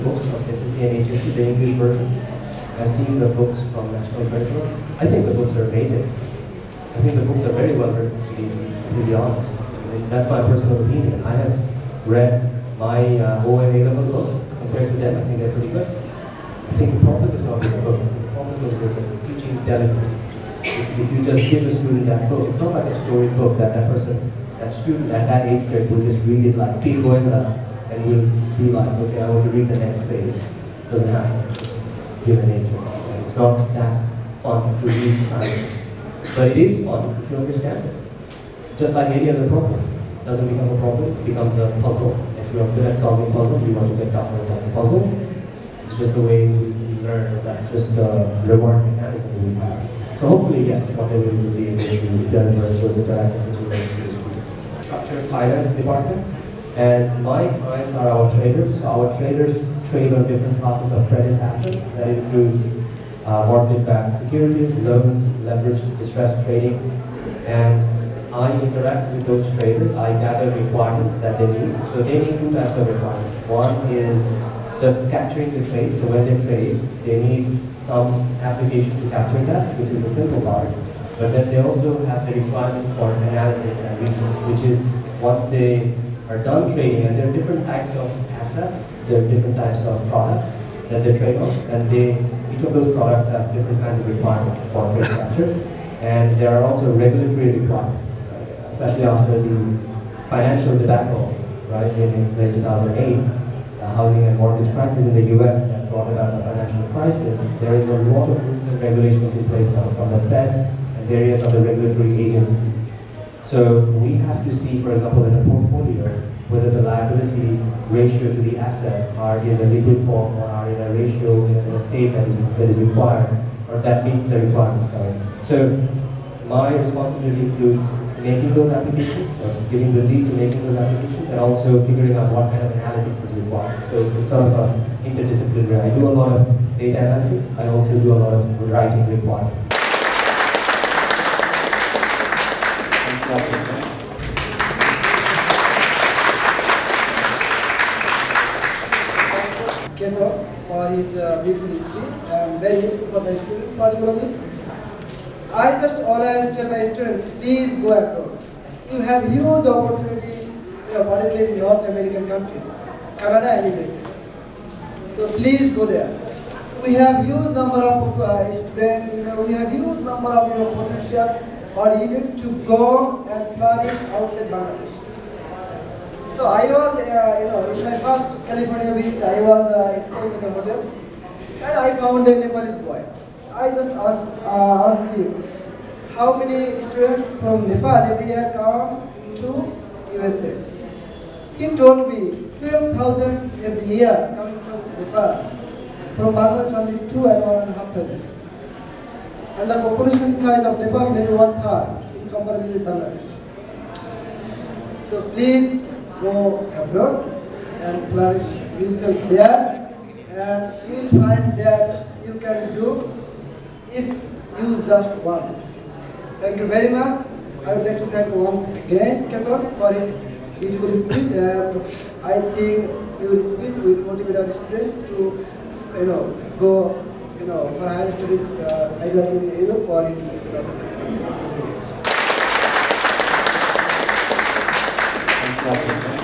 books of SSC and HSC, the English versions. I've seen the books from National Curriculum. I think the books are amazing. I think the books are very well written, to be honest. I mean, that's my personal opinion. I have read my OA level books. Compared to them, I think they're pretty good. I think the problem is not with the book. The problem is with the teaching delivery. If you just give a student that book, it's not like a story book that that student at that age grade will just read it like keep going and will be like, okay, I want to read the next page. It doesn't happen. It's just human nature. It's not that fun to read science. But it is fun if you understand it. Just like any other problem. It doesn't become a problem, it becomes a puzzle. If you are good at solving puzzles, you want to get tougher at puzzles. It's just the way we learn. That's just the reward mechanism we have. So hopefully, yes, one day we will be able to deliver those interactive materials to the students. Structured finance department. And my clients are our traders. So our traders trade on different classes of credit assets. That includes mortgage-backed securities, loans, leveraged distressed trading, and I interact with those traders. I gather requirements that they need. So they need two types of requirements. One is just capturing the trade. So when they trade, they need some application to capture that, which is the simple part. But then they also have the requirement for analytics and research, which is once they are done trading, and there are different types of assets, there are different types of products that they trade on, and each of those products have different kinds of requirements for trade capture. And there are also regulatory requirements, especially after the financial debacle, right, in late 2008, the housing and mortgage crisis in the US that brought about the financial crisis. There is a lot of rules and regulations in place now from the Fed and various other regulatory agencies. So we have to see, for example, in a portfolio, whether the liability ratio to the assets are in a liquid form or are in a ratio in a state that is required, or that meets the requirements. So my responsibility includes making those applications, or giving the lead to making those applications, and also figuring out what kind of analytics is required. So it's sort of interdisciplinary. I do a lot of data analytics. I also do a lot of writing requirements. Ketan for his beautiful speech and very useful for the students particularly. I just always tell my students, please go abroad. You have huge opportunity, particularly in North American countries, Canada and USA. So please go there. We have huge number of students, we have huge number of potential or even to go and flourish outside Bangladesh. So I was, in my first California visit, I was staying in a hotel, and I found a Nepalese boy. I just asked him, how many students from Nepal every year come to USA? He told me 12,000 every year coming from Nepal. From Bangladesh only 2 and 1,500. And the population size of Nepal maybe 1/3 in comparison with Bangladesh. So please go abroad and flourish yourself there, and you will find that you can do if you just want. Thank you very much. I would like to thank once again Ketan for his beautiful speech, and I think your speech will motivate our students to go for higher studies either in Europe or in other countries.